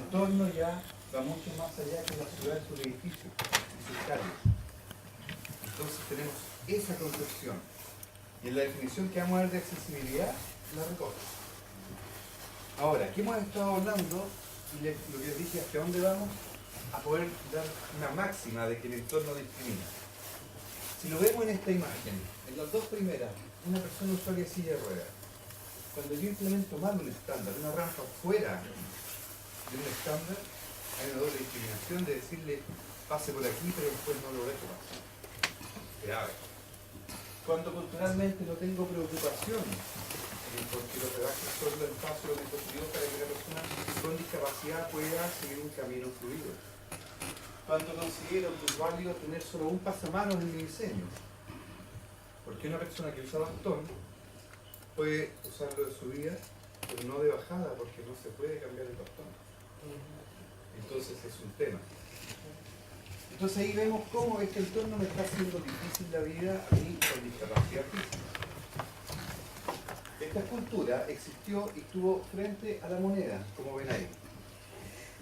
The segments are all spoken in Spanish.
entorno ya va mucho más allá que la ciudad de sus edificios y sus calles. Entonces tenemos esa concepción. Y en la definición que vamos a ver de accesibilidad, la recoge. Ahora, aquí hemos estado hablando, y lo que les dije, hacia dónde vamos a poder dar una máxima de que el entorno discrimina. Si lo vemos en esta imagen, en las dos primeras, una persona usuaria de silla de ruedas. Cuando yo implemento mal un estándar, una rampa fuera de un estándar, hay una doble discriminación de decirle pase por aquí, pero después no lo dejo pasar. Grave. Cuando culturalmente no tengo preocupación porque los rebajes son el espacio de dispositivos para que la persona con discapacidad pueda seguir un camino fluido. Cuando considero que es válido tener solo un pasamanos en mi diseño, porque una persona que usa bastón puede usarlo de subida, pero no de bajada, porque no se puede cambiar el bastón. Entonces es un tema. Entonces ahí vemos cómo este entorno me está haciendo difícil la vida a mí con discapacidad física. Esta escultura existió y estuvo frente a la moneda, como ven ahí.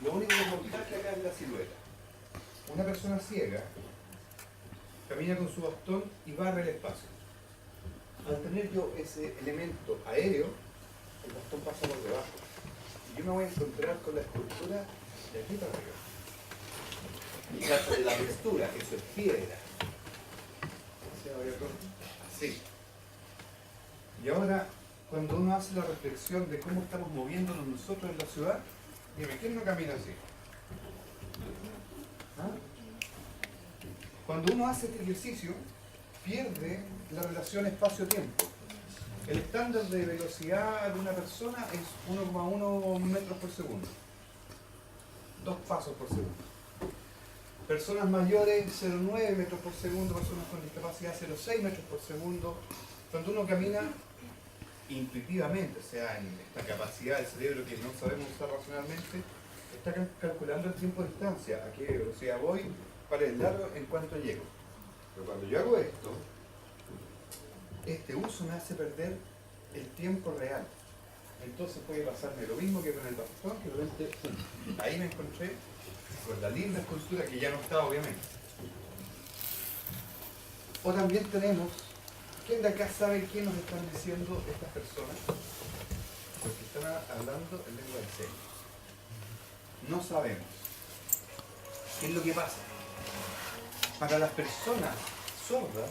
Lo único que contrasta acá es la silueta. Una persona ciega camina con su bastón y barre el espacio. Al tener yo ese elemento aéreo, el bastón pasa por debajo. Y yo me voy a encontrar con la escultura de aquí para arriba. Y trata de la textura, eso es piedra. Así. Y ahora, cuando uno hace la reflexión de cómo estamos moviéndonos nosotros en la ciudad, dime, ¿quién no camina así? ¿Ah? Cuando uno hace este ejercicio, pierde la relación espacio-tiempo. El estándar de velocidad de una persona es 1,1 metros por segundo. 2 pasos por segundo. Personas mayores, 0,9 metros por segundo. Personas con discapacidad, 0,6 metros por segundo. Cuando uno camina intuitivamente, o sea, en esta capacidad del cerebro que no sabemos usar racionalmente, está calculando el tiempo de distancia, a qué velocidad voy, cuál es el largo, en cuánto llego. Pero cuando yo hago esto, este uso me hace perder el tiempo real. Entonces puede pasarme lo mismo que con el bastón, que de repente, ahí me encontré con la linda escultura que ya no está, obviamente. O también tenemos, ¿quién de acá sabe qué nos están diciendo estas personas? Porque están hablando en lengua de señas. No sabemos. ¿Qué es lo que pasa? Para las personas sordas,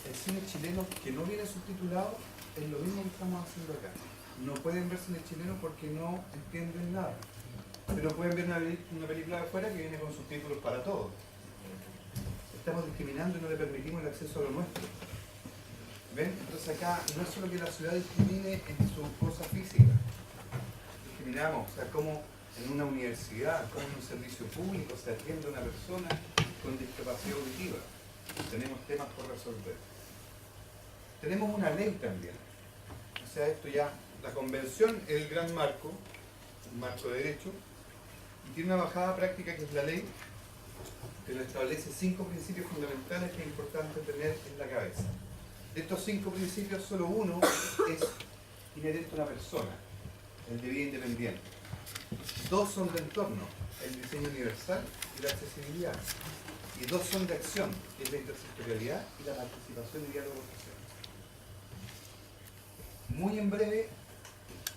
el cine chileno que no viene subtitulado es lo mismo que estamos haciendo acá. No pueden ver cine chileno porque no entienden nada. Pero pueden ver una película de afuera que viene con subtítulos para todos. Estamos discriminando y no le permitimos el acceso a lo nuestro. ¿Ven? Entonces acá no es solo que la ciudad discrimine en su cosa física. Discriminamos, o sea, como en una universidad, como en un servicio público se atiende a una persona con discapacidad auditiva. Tenemos temas por resolver. Tenemos una ley también. O sea, esto ya, la convención es el gran marco, un marco de derecho, y tiene una bajada práctica que es la ley, que nos establece 5 principios fundamentales que es importante tener en la cabeza. De estos 5 principios, solo uno es inherente a una persona, el de vida independiente. 2 son de entorno, el diseño universal y la accesibilidad. Y 2 son de acción, que es la intersectorialidad y la participación y diálogo social. Muy en breve,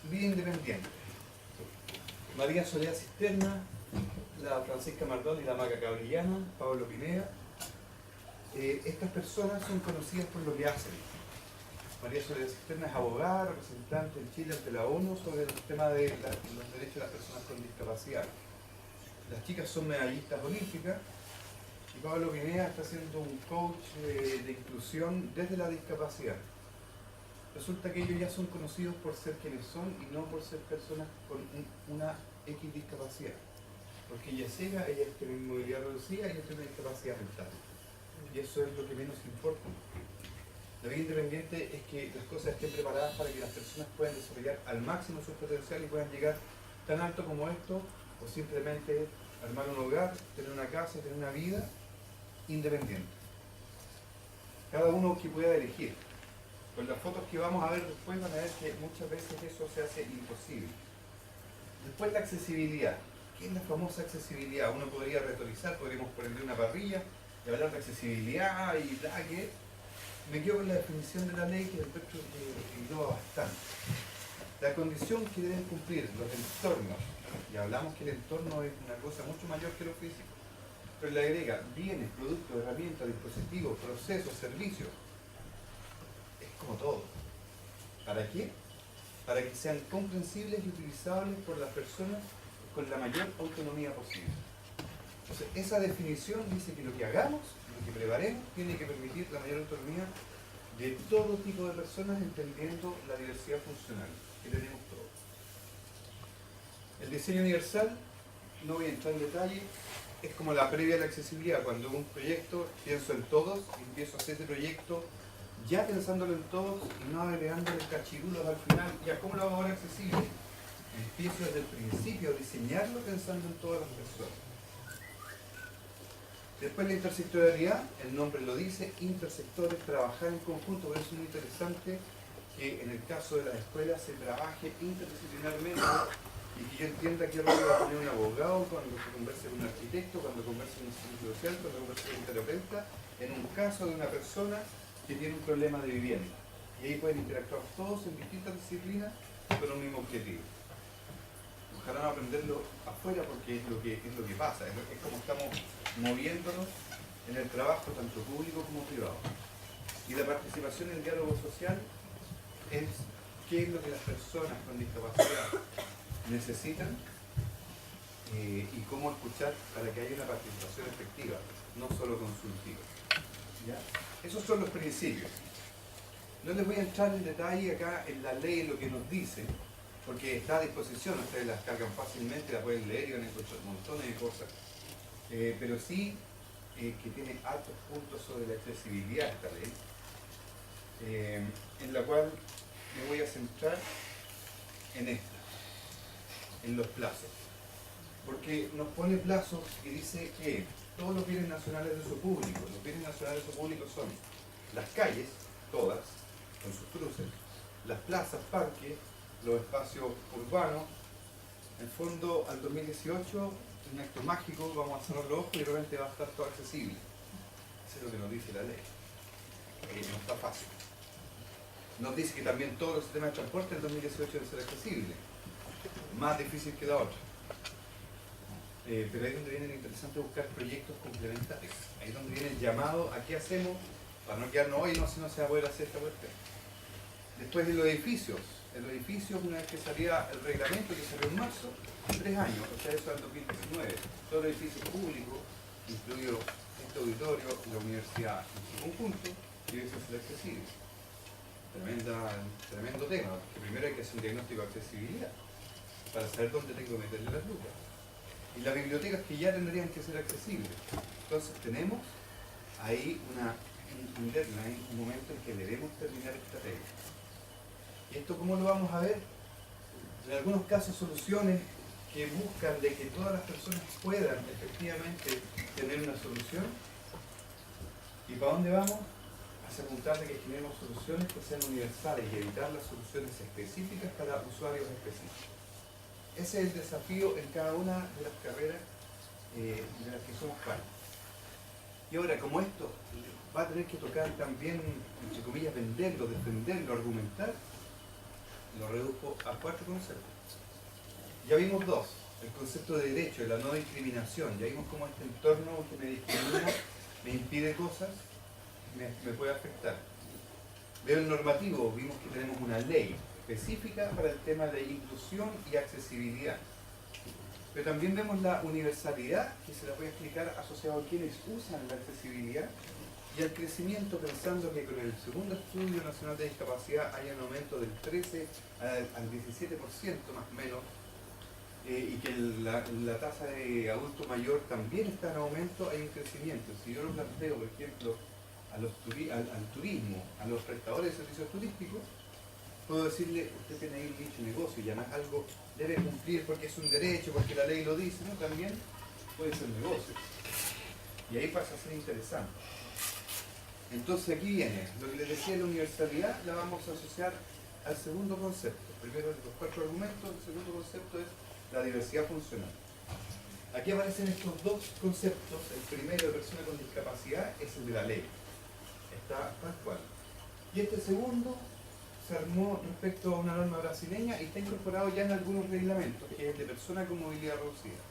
vida independiente. María Soledad Cisterna, la Francisca Mardón y la Maca Cabrillana, Pablo Pineda. Estas personas son conocidas por lo que hacen. María Soledad Cisterna es abogada, representante en Chile ante la ONU sobre el tema de los derechos de las personas con discapacidad. Las chicas son medallistas olímpicas y Pablo Pineda está haciendo un coach de inclusión desde la discapacidad. Resulta que ellos ya son conocidos por ser quienes son y no por ser personas con una X discapacidad. Porque ella es ciega, ella tiene movilidad reducida y ella tiene una discapacidad mental. Y eso es lo que menos importa. La vida independiente es que las cosas estén preparadas para que las personas puedan desarrollar al máximo su potencial y puedan llegar tan alto como esto, o simplemente armar un hogar, tener una casa, tener una vida independiente. Cada uno que pueda elegir. Con las fotos que vamos a ver después van a ver que muchas veces eso se hace imposible. Después la accesibilidad. ¿Qué es la famosa accesibilidad? Uno podría retorizar, podríamos ponerle una parrilla y hablar de accesibilidad y bla, que me quedo con la definición de la ley que encuentro que engloba bastante. La condición que deben cumplir los entornos, y hablamos que el entorno es una cosa mucho mayor que lo físico, pero le agrega bienes, productos, herramientas, dispositivos, procesos, servicios, es como todo. ¿Para qué? Para que sean comprensibles y utilizables por las personas con la mayor autonomía posible. Entonces, esa definición dice que lo que hagamos, lo que preparemos, tiene que permitir la mayor autonomía de todo tipo de personas, entendiendo la diversidad funcional que tenemos todos. El diseño universal, no voy a entrar en detalle, es como la previa a la accesibilidad. Cuando un proyecto, pienso en todos, empiezo a hacer ese proyecto ya pensándolo en todos y no agregándole cachirulos al final. Ya, ¿cómo lo hago ahora accesible? Empiezo desde el principio a diseñarlo pensando en todas las personas. Después la intersectorialidad, el nombre lo dice, intersectores, trabajar en conjunto. Por eso es muy interesante que en el caso de las escuelas se trabaje interdisciplinarmente y que yo entienda qué rol va a tener un abogado cuando se converse con un arquitecto, cuando converse con un servicio social, cuando converse con un terapeuta, en un caso de una persona que tiene un problema de vivienda. Y ahí pueden interactuar todos en distintas disciplinas con un mismo objetivo. Ojalá no aprenderlo afuera porque es lo que pasa, es como estamos moviéndonos en el trabajo tanto público como privado. Y la participación en el diálogo social es qué es lo que las personas con discapacidad necesitan y cómo escuchar para que haya una participación efectiva, no solo consultiva. ¿Ya? Esos son los principios. No les voy a entrar en detalle acá en la ley lo que nos dice, porque está a disposición, ustedes las cargan fácilmente, la pueden leer y van a encontrar montones de cosas. Pero sí que tiene altos puntos sobre la accesibilidad esta ley, en la cual me voy a centrar en esta, en los plazos. Porque nos pone plazos y dice que todos los bienes nacionales de uso público, los bienes nacionales de uso público son las calles, todas, con sus cruces, las plazas, parques, los espacios urbanos. En el fondo, al 2018, un acto mágico, vamos a cerrar los ojos y de repente va a estar todo accesible. Eso es lo que nos dice la ley. No está fácil. Nos dice que también todos los sistemas de transporte en 2018 deben ser accesibles. Más difícil que la otra. Pero ahí es donde viene lo interesante buscar proyectos complementarios. Ahí es donde viene el llamado a qué hacemos para no quedarnos hoy, no, si no se va a poder hacer esta cuestión. Después de los edificios. El edificio, una vez que salía el reglamento, que salió en marzo, 3 años, o sea, eso es el 2019. Todo el edificio público, incluido este auditorio, la universidad en su conjunto, debe ser accesible. Tremendo tema, porque primero hay que hacer un diagnóstico de accesibilidad para saber dónde tengo que meterle las lucas. Y las bibliotecas que ya tendrían que ser accesibles. Entonces tenemos ahí un deadline, un momento en que debemos terminar esta regla. ¿Y esto cómo lo vamos a ver? En algunos casos soluciones que buscan de que todas las personas puedan efectivamente tener una solución. ¿Y para dónde vamos? Hacia apuntar de que generemos soluciones que sean universales y evitar las soluciones específicas para usuarios específicos. Ese es el desafío en cada una de las carreras de las que somos parte. Y ahora, como esto va a tener que tocar también, entre comillas, venderlo, defenderlo, argumentar, lo reduzco a 4 conceptos. Ya vimos 2, el concepto de derecho, de la no discriminación. Ya vimos cómo este entorno que me discrimina, me impide cosas, me puede afectar. Veo el normativo, vimos que tenemos una ley específica para el tema de inclusión y accesibilidad. Pero también vemos la universalidad, que se la voy a explicar asociado a quienes usan la accesibilidad, y al crecimiento, pensando que con el segundo estudio nacional de discapacidad hay un aumento del 13 al 17% más o menos, y que la tasa de adulto mayor también está en aumento, hay un crecimiento. Si yo lo planteo, por ejemplo, al turismo, a los prestadores de servicios turísticos, puedo decirle, usted tiene ahí un dicho negocio y además algo debe cumplir porque es un derecho, porque la ley lo dice, ¿no? También puede ser negocio. Y ahí pasa a ser interesante. Entonces aquí viene, lo que les decía de la universalidad, la vamos a asociar al segundo concepto. Primero de los 4 argumentos, el segundo concepto es la diversidad funcional. Aquí aparecen estos dos conceptos. El primero de persona con discapacidad es el de la ley. Está tal cual. Y este segundo se armó respecto a una norma brasileña y está incorporado ya en algunos reglamentos, que es de persona con movilidad reducida.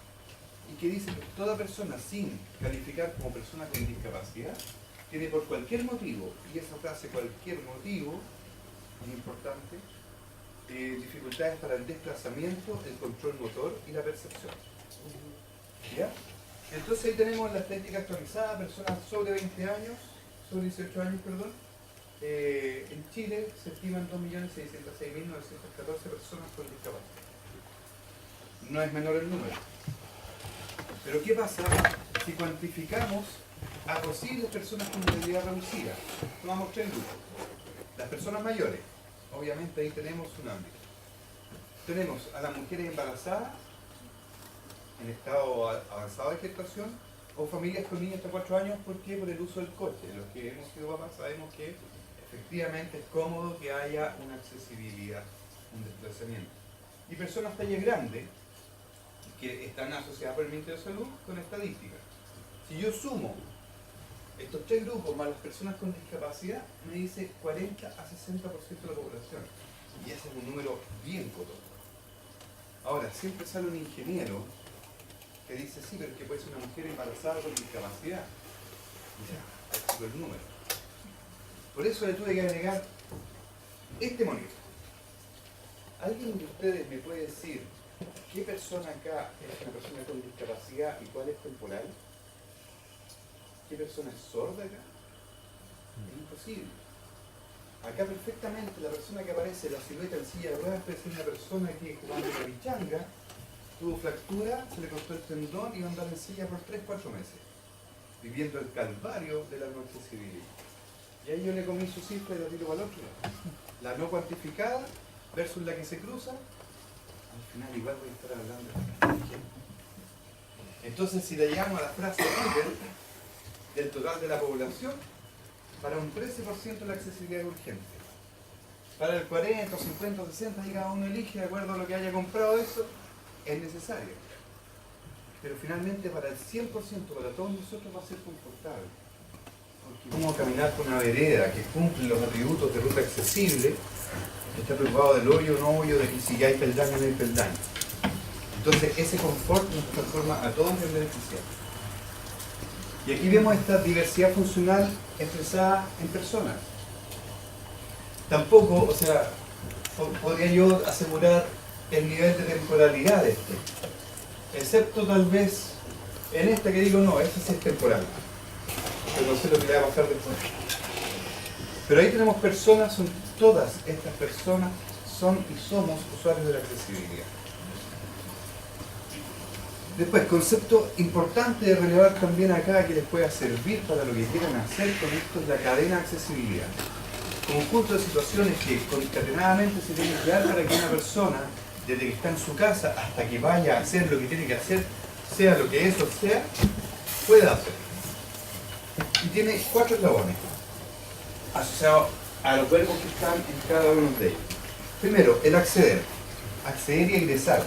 Y que dice que toda persona sin calificar como persona con discapacidad tiene por cualquier motivo, y esa frase cualquier motivo es importante, dificultades para el desplazamiento, el control motor y la percepción. ¿Ya? Entonces ahí tenemos la estadística actualizada, personas sobre 20 años, sobre 18 años, perdón. En Chile se estiman 2.606.914 personas con discapacidad. No es menor el número. Pero ¿qué pasa si cuantificamos a posibles personas con movilidad reducida? Tomamos tres grupos. Las personas mayores, obviamente ahí tenemos un ámbito. Tenemos a las mujeres embarazadas, en estado avanzado de gestación, o familias con niños hasta 4 años, ¿por qué? Por el uso del coche. Los que hemos sido papás sabemos que efectivamente es cómodo que haya una accesibilidad, un desplazamiento. Y personas talla grande, que están asociadas por el Ministerio de Salud con estadísticas. Si yo sumo estos tres grupos más las personas con discapacidad, me dice 40 a 60% de la población. Y ese es un número bien cototo. Ahora, siempre sale un ingeniero que dice, sí, pero es que puede ser una mujer embarazada con discapacidad. Ya, es el número. Por eso le tuve que agregar este monitor. ¿Alguien de ustedes me puede decir qué persona acá es una persona con discapacidad y cuál es temporal? ¿Qué persona es sorda acá? Es imposible. Acá perfectamente la persona que aparece, la silueta en silla de ruedas, puede ser una persona que jugando la bichanga, tuvo fractura, se le cortó el tendón y va a andar en silla por 3-4 meses, viviendo el calvario de la no accesibilidad. Y ahí yo le comí su cifra y la tiro para el otro lado. La no cuantificada versus la que se cruza, al final igual voy a estar hablando de la. Entonces, si le llamo a la frase del total de la población, para un 13% la accesibilidad es urgente. Para el 40, 50, 60, y cada uno elige de acuerdo a lo que haya comprado eso, es necesario. Pero finalmente para el 100%, para todos nosotros va a ser confortable. Porque vamos a caminar por una vereda que cumple los atributos de ruta accesible, que está preocupado del hoyo o no hoyo, de que si ya hay peldaño o no hay peldaño. Entonces ese confort nos transforma a todos en beneficiarios. Y aquí vemos esta diversidad funcional expresada en personas. Tampoco, o sea, podría yo asegurar el nivel de temporalidad de este, excepto tal vez en esta que digo, no, esta sí es temporal, pero no sé lo que le va a pasar después. Pero ahí tenemos personas, son todas estas personas son y somos usuarios de la accesibilidad. Después, concepto importante de relevar también acá que les pueda servir para lo que quieran hacer con esto es la cadena de accesibilidad. Conjunto de situaciones que concatenadamente se tienen que dar para que una persona, desde que está en su casa hasta que vaya a hacer lo que tiene que hacer, sea lo que eso sea, pueda hacer. Y tiene 4 eslabones asociados a los verbos que están en cada uno de ellos. Primero, el acceder. Acceder y egresar.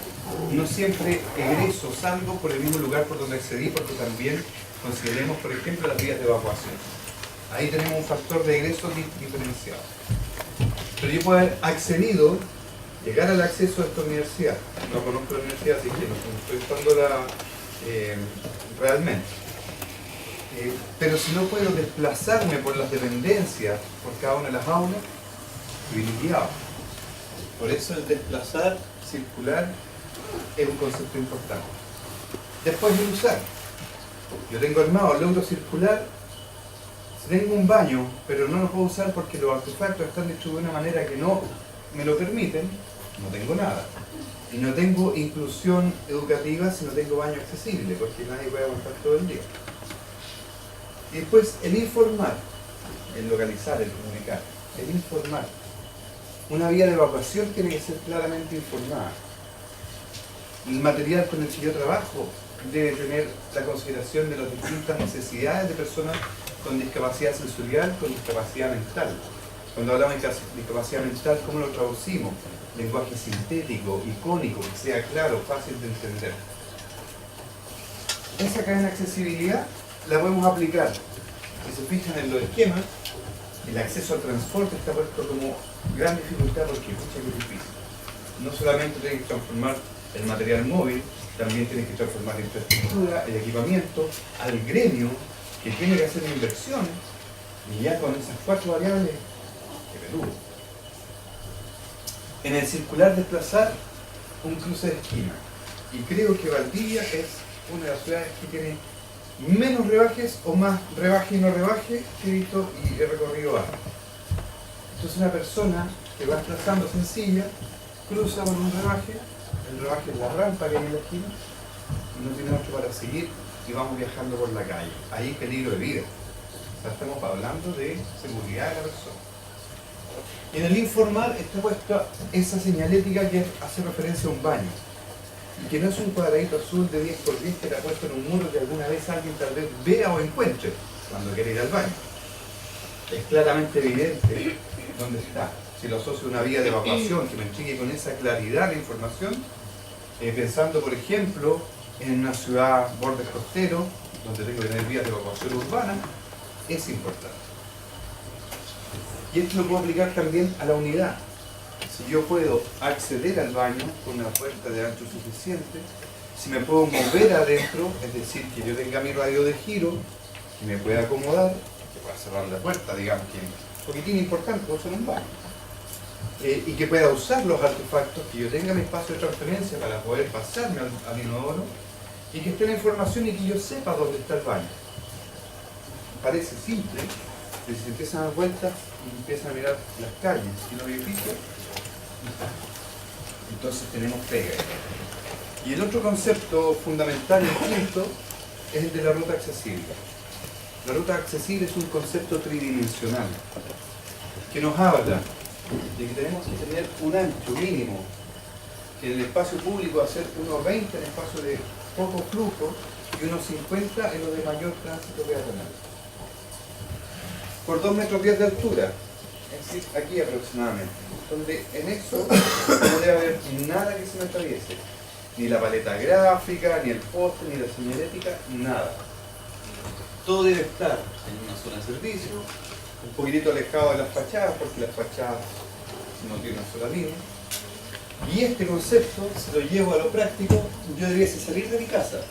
No siempre egreso, salgo por el mismo lugar por donde accedí, porque también consideremos, por ejemplo, las vías de evacuación. Ahí tenemos un factor de egreso diferenciado. Pero yo puedo haber accedido, llegar al acceso a esta universidad. No conozco la universidad, así que no estoy usándola realmente. Pero si no puedo desplazarme por las dependencias, por cada una de las aulas, estoy liquidado. Por eso el desplazar, circular, es un concepto importante. Después el usar. Yo tengo armado, logro circular. Si tengo un baño, pero no lo puedo usar porque los artefactos están distribuidos de una manera que no me lo permiten, no tengo nada. Y no tengo inclusión educativa si no tengo baño accesible, porque nadie puede aguantar todo el día. Y después el informar, el localizar, el comunicar, el informar. Una vía de evacuación tiene que ser claramente informada. El material con el que yo trabajo debe tener la consideración de las distintas necesidades de personas con discapacidad sensorial, con discapacidad mental. Cuando hablamos de discapacidad mental, ¿cómo lo traducimos? Lenguaje sintético, icónico, que sea claro, fácil de entender. esa cadena de accesibilidad la podemos aplicar. Si se fijan en los esquemas, el acceso al transporte está puesto como gran dificultad porque es difícil. No solamente tienes que transformar el material móvil, también tienes que transformar la infraestructura, el equipamiento, al gremio que tiene que hacer inversiones, y ya con esas 4 variables, que peludo. En el circular desplazar un cruce de esquina. Y creo que Valdivia es una de las ciudades que tiene menos rebajes o más rebaje y no rebaje que he visto y he recorrido antes. Entonces una persona que va desplazando sencilla, cruza con un rebaje, el rebaje es la rampa que hay en la esquina, y no tiene otro para seguir y vamos viajando por la calle. Ahí hay peligro de vida. O sea, estamos hablando de seguridad de la persona. Y en el informal está puesta esa señalética que hace referencia a un baño. Y que no es un cuadradito azul de 10 por 10 que está puesto en un muro que alguna vez alguien tal vez vea o encuentre cuando quiere ir al baño. Es claramente evidente dónde está. Si lo asocio a una vía de evacuación que me entregue con esa claridad de información, pensando por ejemplo en una ciudad bordes costeros, donde tengo que tener vías de evacuación urbana, es importante. Y esto lo puedo aplicar también a la unidad. Si yo puedo acceder al baño con una puerta de ancho suficiente, si me puedo mover adentro, es decir, que yo tenga mi radio de giro, que me pueda acomodar, que pueda cerrar la puerta, digamos, que es un poquitín importante, por eso en un baño, y que pueda usar los artefactos, que yo tenga mi espacio de transferencia para poder pasarme al inodoro, y que esté la información y que yo sepa dónde está el baño. Parece simple, pero si se empiezan a dar vueltas y empiezan a mirar las calles y los edificios, entonces tenemos pega. Y el otro concepto fundamental y quinto es el de la ruta accesible. La ruta accesible es un concepto tridimensional que nos habla de que tenemos que tener un ancho mínimo, que en el espacio público hacer 1,20 en espacio de poco flujo y 1,50 en lo de mayor tránsito peatonal. Por 2,10 metros de altura, es decir, aquí aproximadamente, donde en eso no debe haber nada que se me atraviese, ni la paleta gráfica, ni el poste, ni la señalética, nada. Todo debe estar en una zona de servicio, un poquitito alejado de las fachadas, porque las fachadas no tienen una sola línea. Y este concepto, si lo llevo a lo práctico, yo debiese salir de mi casa,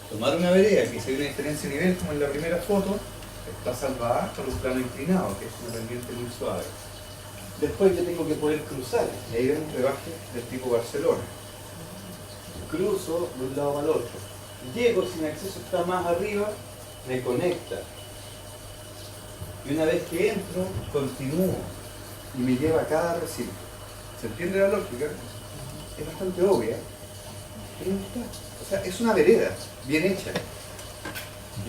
tomar una vereda, que se ve una diferencia de nivel como en la primera foto, está salvada por un plano inclinado, que es una pendiente muy suave. Después yo tengo que poder cruzar, y ahí vemos un rebaje del tipo Barcelona. Cruzo de un lado al otro. Llego, si mi acceso está más arriba, me conecta. Y una vez que entro, continúo y me lleva a cada recinto. ¿Se entiende la lógica? Es bastante obvia, pero no está. O sea, es una vereda bien hecha.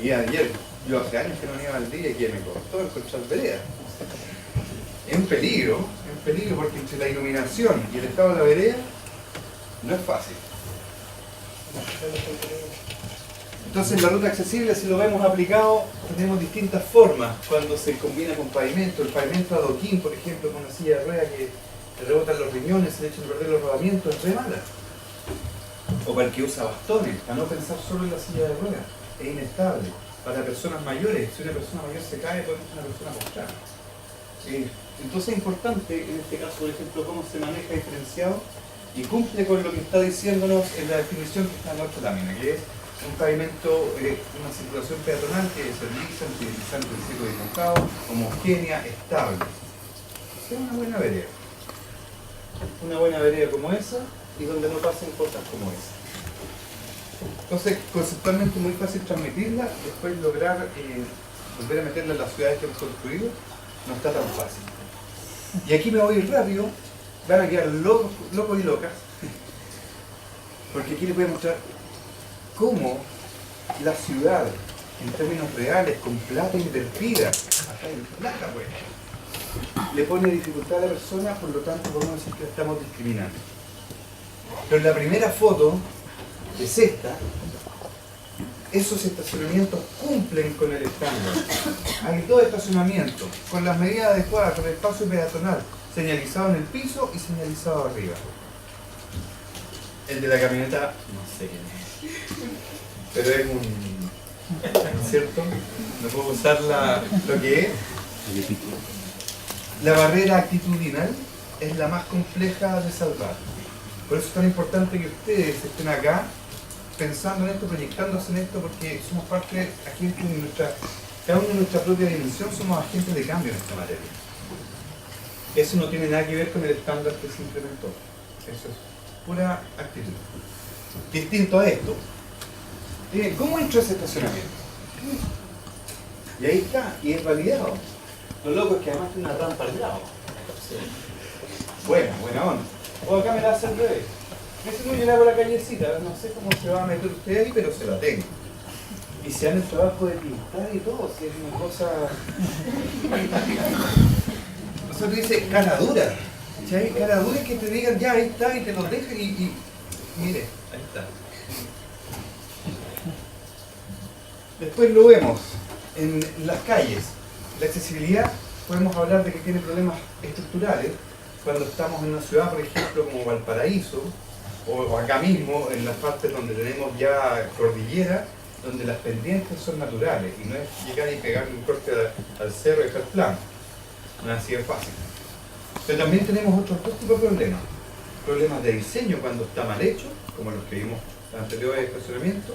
Y ayer, yo hace años que no venía al día y que me costó encontrar vereda. Es un peligro porque entre la iluminación y el estado de la vereda no es fácil. Entonces la ruta accesible, si lo vemos aplicado, tenemos distintas formas cuando se combina con pavimento. El pavimento adoquín, por ejemplo, con una silla de ruedas que te rebotan los riñones, se le echan a perder los rodamientos, es re mala. O para el que usa bastones, para no pensar solo en la silla de ruedas, es inestable. Para personas mayores, si una persona mayor se cae, puede ser una persona postrada. Entonces es importante, en este caso, por ejemplo, cómo se maneja diferenciado y cumple con lo que está diciéndonos en la definición que está en la otra lámina, que es un pavimento, una circulación peatonal que se realiza utilizando el ciclo dibujado, homogénea, estable. Es una buena vereda. Una buena vereda como esa y donde no pasen cosas como esa. Entonces, conceptualmente muy fácil transmitirla, después lograr volver a meterla en las ciudades que hemos construido, no está tan fácil. Y aquí me voy rápido, van a quedar locos y locas, porque aquí les voy a mostrar cómo la ciudad, en términos reales, con plata invertida, acá hay plata pues, le pone dificultad a la persona, por lo tanto podemos decir que la estamos discriminando. Pero la primera foto es esta. Esos estacionamientos cumplen con el estándar. Hay dos estacionamientos, con las medidas adecuadas, con el espacio peatonal, señalizado en el piso y señalizado arriba. El de la camioneta, no sé quién es. pero es un... ¿cierto? No puedo usar lo que es. La barrera actitudinal es la más compleja de salvar. Por eso es tan importante que ustedes estén acá pensando en esto, proyectándose en esto, porque somos parte, agentes de cada uno de nuestra propia dimensión, somos agentes de cambio en esta materia. Eso no tiene nada que ver con el estándar que se implementó. Eso es pura actitud. Distinto a esto, ¿cómo entró ese estacionamiento? Y ahí está, y es validado. Lo loco es que además tiene una rampa al lado. Buena onda. O acá me la hace al revés. Ese no llega por la callecita, no sé cómo se va a meter usted ahí, pero se la tengo. Y se dan el trabajo de pintar y todo, si es una cosa... Nosotros dice cara dura. ¿Sí? Cara dura es que te digan, ya ahí está, y te lo dejan y mire, ahí está. Después lo vemos en las calles. La accesibilidad, podemos hablar de que tiene problemas estructurales cuando estamos en una ciudad, por ejemplo, como Valparaíso, o acá mismo, en las partes donde tenemos ya cordillera, donde las pendientes son naturales, y no es llegar y pegar un corte al cerro y dejar plano. No es así de fácil. Pero también tenemos otros dos tipos de problemas. Problemas de diseño cuando está mal hecho, como los que vimos en los anteriores estacionamientos,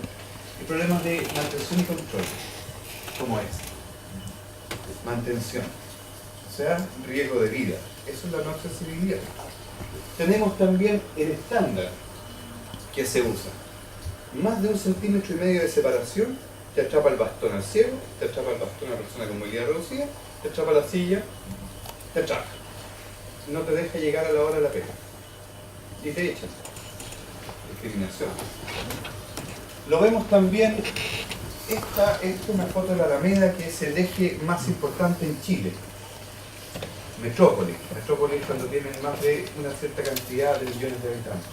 y problemas de mantención y control, como es mantención, o sea, riesgo de vida. Eso es la no accesibilidad. Tenemos también el estándar que se usa. Más de 1,5 centímetros de separación, te atrapa el bastón al ciego, te atrapa el bastón a la persona con movilidad reducida, te atrapa la silla, te atrapa. No te deja llegar a la hora de la pega. Y te echan. Discriminación. Lo vemos también, esta es una foto de la Alameda, que es el eje más importante en Chile. Metrópolis cuando tienen más de una cierta cantidad de millones de habitantes.